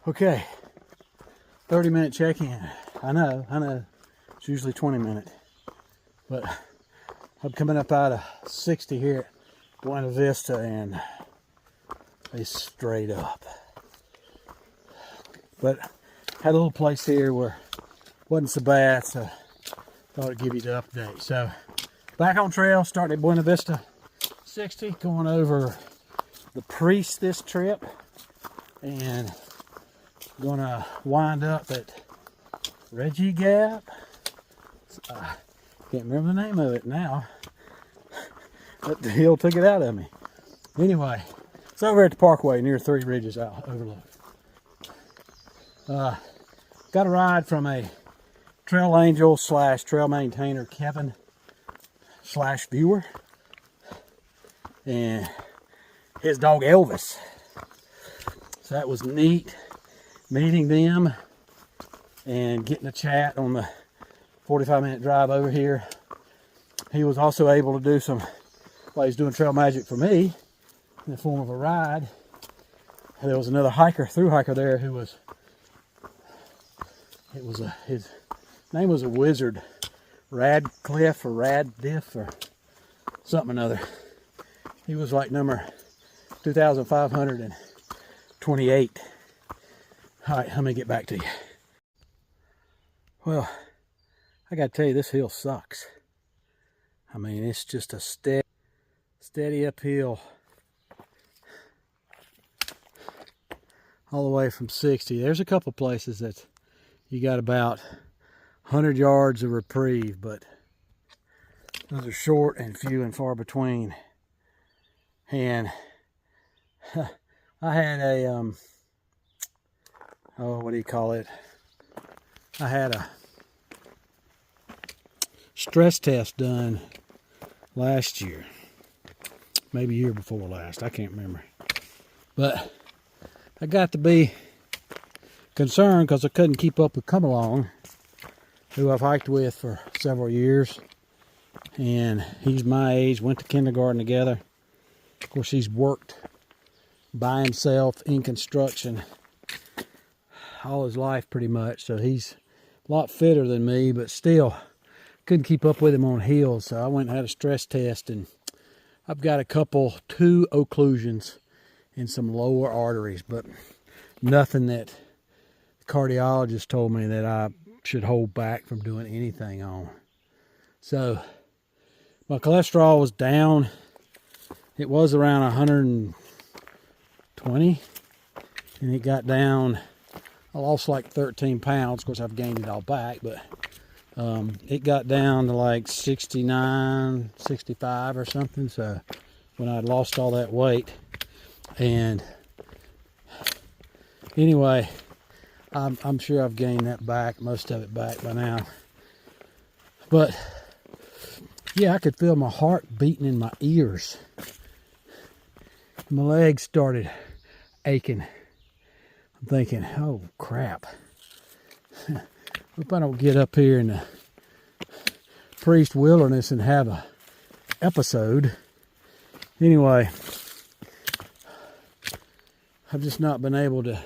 Okay, 30-minute check-in. I know. It's usually 20-minute. But I'm coming up out of 60 here at Buena Vista, and they straight up. But had a little place here where it wasn't so bad, so thought I'd give you the update. So back on trail, starting at Buena Vista 60, going over the Priest this trip, and gonna wind up at Reggie Gap. Can't remember the name of it now. But the hill took it out of me. Anyway, it's over at the Parkway near Three Ridges Overlook. Got a ride from a trail angel slash trail maintainer, Kevin slash viewer, and his dog Elvis. So that was neat meeting them and getting a chat on the 45-minute drive over here. He was also able to do some, well, he's doing trail magic for me in the form of a ride. There was another thru hiker there who was, his name was a wizard, Radcliffe or Raddiff or something or another. He was like number 2,528. All right, let me get back to you. Well, I gotta tell you, this hill sucks. I mean, it's just a steady uphill all the way from 60. There's a couple places that you got about 100 yards of reprieve, but those are short and few and far between. And I had a what do you call it? I had a stress test done last year, maybe year before last, I can't remember. But I got to be concerned because I couldn't keep up with Come Along, who I've hiked with for several years, and he's my age, went to kindergarten together. Of course, he's worked by himself in construction all his life pretty much, so he's a lot fitter than me, but still couldn't keep up with him on hills. So I went and had a stress test, and I've got two occlusions in some lower arteries, but nothing that the cardiologist told me that I should hold back from doing anything on. So my cholesterol was down. It was around 120, and it got down. I lost like 13 pounds. Of course, I've gained it all back, but it got down to like 69, 65 or something. So when I'd lost all that weight, and anyway, I'm sure I've gained that back, most of it back by now. But yeah, I could feel my heart beating in my ears. My legs started aching. I'm thinking, oh crap. Hope I don't get up here in the Priest Wilderness and have a episode. Anyway, I've just not been able to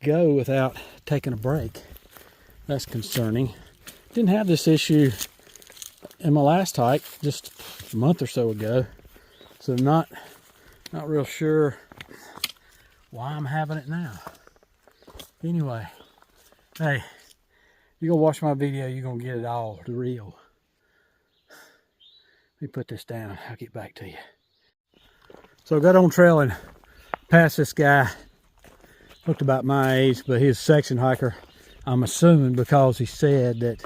go without taking a break. That's concerning. Didn't have this issue in my last hike just a month or so ago, so not real sure why I'm having it now. Anyway, hey, you're gonna watch my video, you're gonna get it all, the real. Let me put this down, I'll get back to you. So I got on trail and passed this guy, looked about my age, but he's a section hiker, I'm assuming, because he said that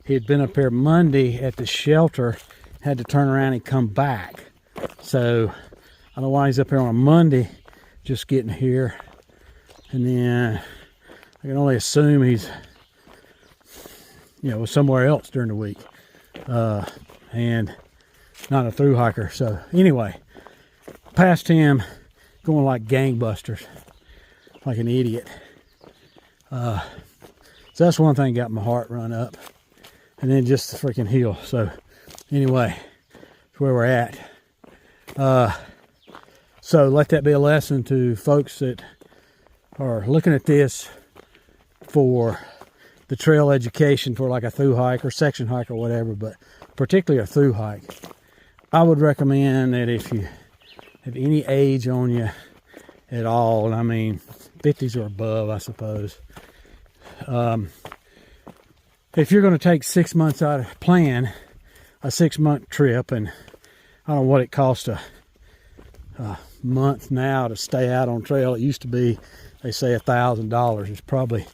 he had been up here Monday at the shelter, had to turn around and come back. So I don't know why he's up here on a Monday, just getting here. And then I can only assume he's, somewhere else during the week. And not a thru hiker. So anyway, passed him going like gangbusters, like an idiot. So that's one thing got my heart run up. And then just the freaking hill. So anyway, that's where we're at. So let that be a lesson to folks that are looking at this for the trail education for like a thru hike or section hike or whatever, but particularly a thru hike, I would recommend that if you have any age on you at all, and I mean 50s or above, I suppose, if you're going to take 6 months out of plan, a 6-month trip, and I don't know what it costs a month now to stay out on trail. It used to be, they say, $1,000. It's probably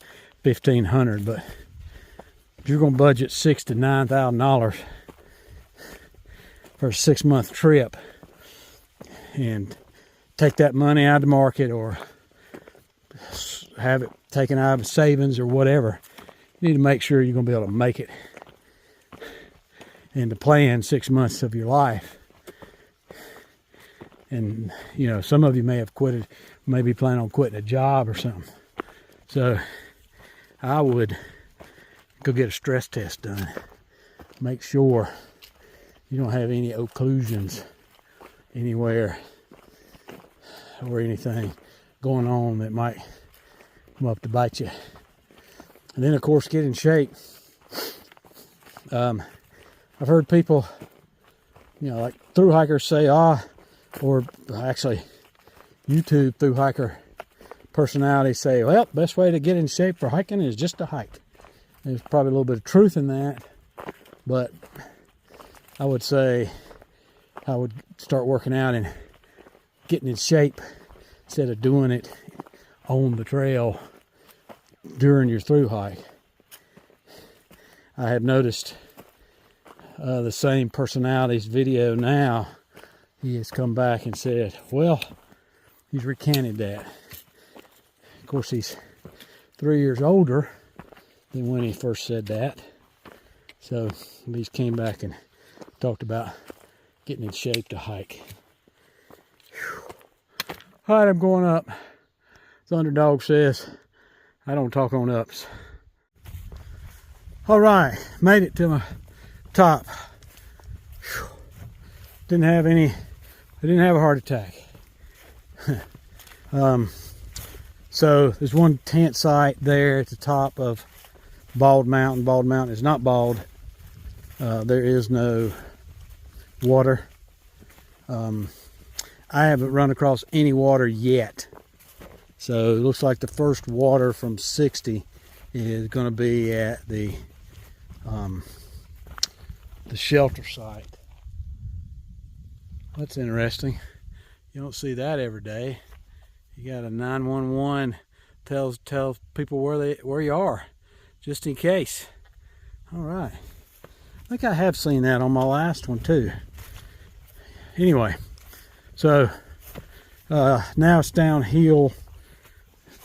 $1,500, but if you're going to budget $6,000 to $9,000 for a 6-month trip and take that money out of the market or have it taken out of savings or whatever, you need to make sure you're going to be able to make it and to plan 6 months of your life. And, you know, some of you may have quitted, maybe plan on quitting a job or something. So I would go get a stress test done. Make sure you don't have any occlusions anywhere or anything going on that might come up to bite you. And then, of course, get in shape. I've heard people, you know, like thru hikers say, or actually YouTube thru hiker personalities say, well, best way to get in shape for hiking is just to hike. There's probably a little bit of truth in that, but I would say I would start working out and getting in shape instead of doing it on the trail during your thru hike. I have noticed the same personality's video now. He has come back and said, well, he's recanted that. Of course, he's 3 years older than when he first said that. So he's came back and talked about getting in shape to hike. Whew. All right, I'm going up. The underdog says, I don't talk on ups. All right, made it to my top. Whew. I didn't have a heart attack. So there's one tent site there at the top of Bald Mountain. Bald Mountain is not bald. There is no water. I haven't run across any water yet. So it looks like the first water from 60 is going to be at the shelter site. That's interesting. You don't see that every day. You got a 911 tells people where you are, just in case. All right. I think I have seen that on my last one too. Anyway, so now it's downhill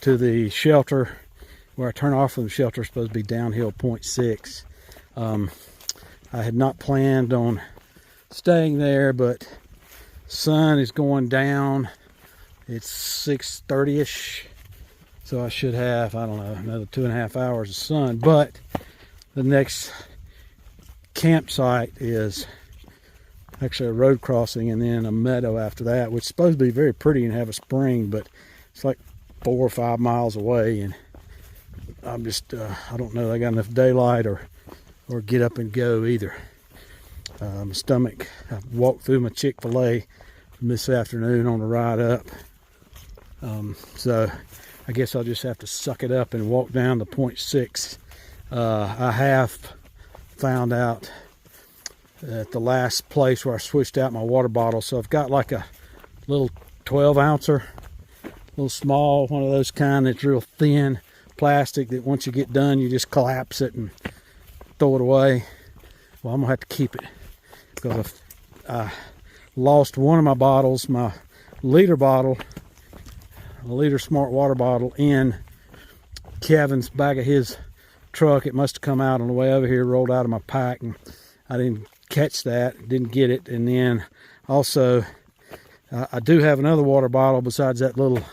to the shelter. Where I turn off from the shelter is supposed to be downhill 0.6. I had not planned on staying there, but sun is going down. It's 6:30ish, so I should have, I don't know, another 2.5 hours of sun. But the next campsite is actually a road crossing and then a meadow after that, which is supposed to be very pretty and have a spring, but it's like 4 or 5 miles away, and I'm just I don't know if I got enough daylight or get up and go either. My stomach, I walked through my Chick-fil-A this afternoon on the ride up, so I guess I'll just have to suck it up and walk down to 0.6. I have found out at the last place where I switched out my water bottle, so I've got like a little 12-ouncer, little small, one of those kind that's real thin plastic that once you get done you just collapse it and throw it away. Well, I'm gonna have to keep it because I lost one of my bottles, my liter bottle, a liter smart water bottle, in Kevin's back of his truck. It must have come out on the way over here, rolled out of my pack, and I didn't catch that, didn't get it. And then also I do have another water bottle besides that little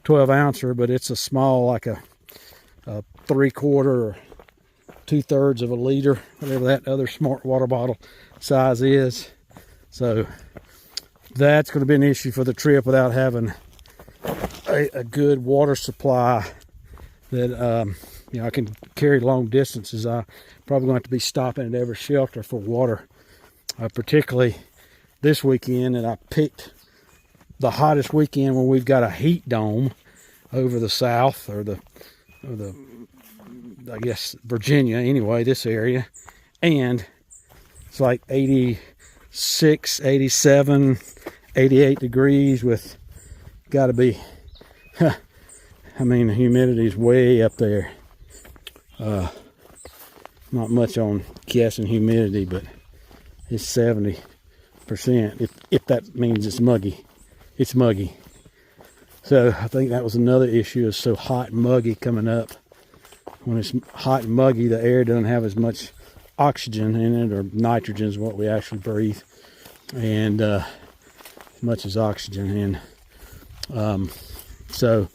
12-ouncer, but it's a small, like a 3/4 or 2/3 of a liter, whatever that other smart water bottle size is. So that's going to be an issue for the trip without having a good water supply that I can carry long distances. I probably going to have to be stopping at every shelter for water, particularly this weekend. And I picked the hottest weekend when we've got a heat dome over the south, or the I guess Virginia anyway, this area, and it's like 86, 87, 88 degrees with got to be, I mean, the humidity is way up there. Not much on guessing humidity, but it's 70%. If that means it's muggy, it's muggy. So I think that was another issue, is so hot and muggy coming up. When it's hot and muggy, the air doesn't have as much oxygen in it, or nitrogen is what we actually breathe, and as much as oxygen. And so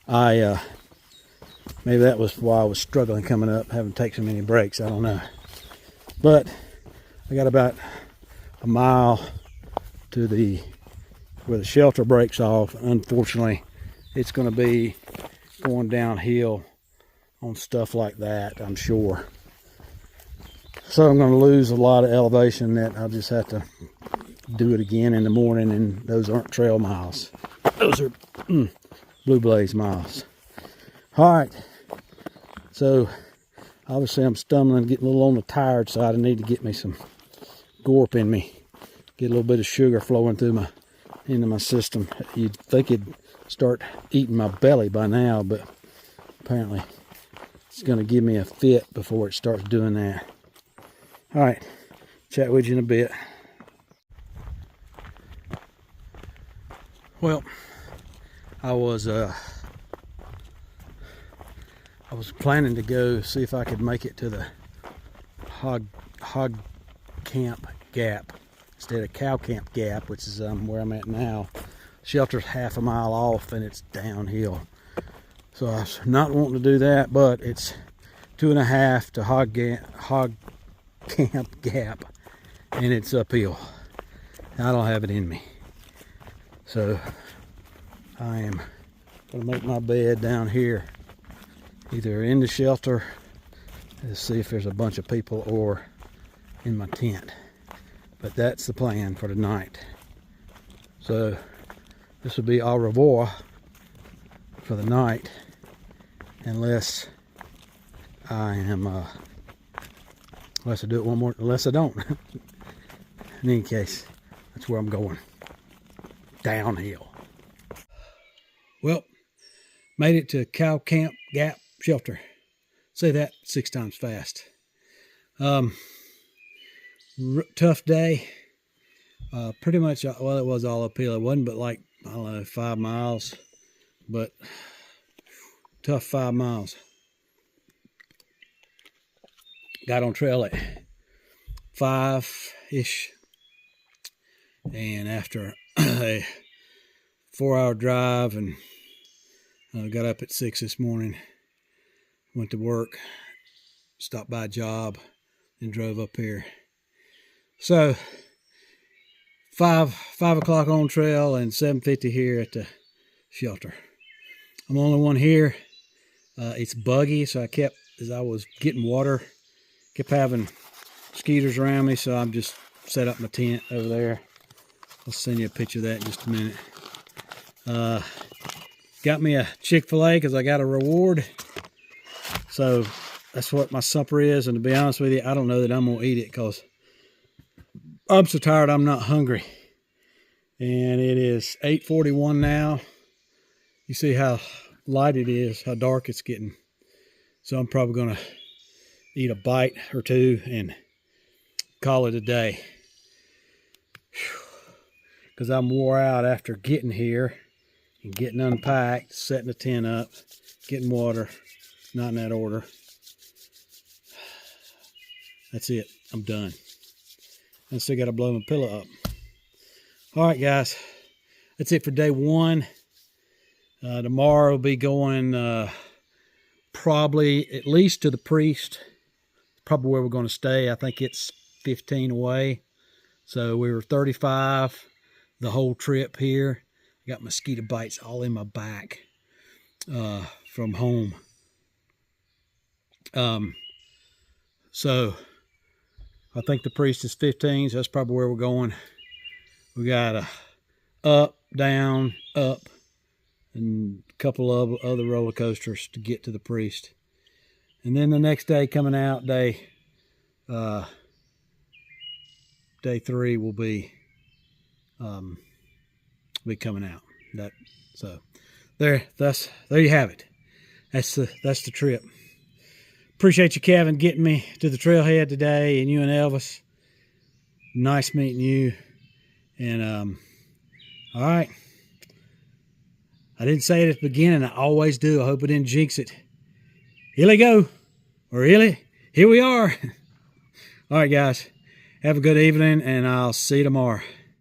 I maybe that was why I was struggling coming up, having to take so many breaks. I don't know, but I got about a mile to where the shelter breaks off. Unfortunately, it's going to be going downhill on stuff like that, I'm sure. So I'm going to lose a lot of elevation that I'll just have to do it again in the morning, and those aren't trail miles. Those are Blue Blaze miles. All right. So obviously I'm stumbling, getting a little on the tired side. I need to get me some gorp in me. Get a little bit of sugar flowing through into my system. You'd think it'd start eating my belly by now, but apparently it's going to give me a fit before it starts doing that. All right, chat with you in a bit. Well, I was planning to go see if I could make it to the hog camp gap instead of cow camp gap, which is where I'm at now. Shelter's half a mile off and it's downhill, so I was not wanting to do that, but it's 2.5 to hog camp gap, and it's uphill. I don't have it in me, so I am gonna make my bed down here, either in the shelter to see if there's a bunch of people, or in my tent. But that's the plan for tonight. So this will be au revoir for the night, unless I am unless I do it one more, unless I don't. In any case, that's where I'm going, downhill. Well, made it to cow camp gap shelter. Say that 6 times fast. Tough day. Pretty much, well, it was all uphill. It wasn't but like, I don't know, 5 miles, but tough 5 miles. Got on trail at 5-ish, and after a 4-hour drive, and got up at 6 this morning, went to work, stopped by a job, and drove up here. So 5 o'clock on trail and 7:50 here at the shelter. I'm the only one here. It's buggy, so as I was getting water, kept having mosquitoes around me, so I'm just set up my tent over there. I'll send you a picture of that in just a minute. Got me a Chick-fil-A because I got a reward. So that's what my supper is, and to be honest with you, I don't know that I'm going to eat it because I'm so tired I'm not hungry. And it is 8:41 now. You see how light it is, how dark it's getting. So I'm probably going to eat a bite or two and call it a day. Because I'm wore out after getting here and getting unpacked, setting the tent up, getting water, not in that order. That's it. I'm done. I still got to blow my pillow up. All right, guys. That's it for day 1. Tomorrow we'll be going probably at least to the Priest. Probably where we're going to stay. I think it's 15 away. So we were 35 the whole trip here. I got mosquito bites all in my back from home. So I think the priest is 15, so that's probably where we're going. We got a up, down, up, and a couple of other roller coasters to get to the priest. And then the next day coming out, day 3 will be coming out. So there you have it. That's the trip. Appreciate you, Kevin, getting me to the trailhead today, and you and Elvis. Nice meeting you. And all right. I didn't say it at the beginning. I always do. I hope I didn't jinx it. Here we go. Or really, here we are. All right, guys. Have a good evening, and I'll see you tomorrow.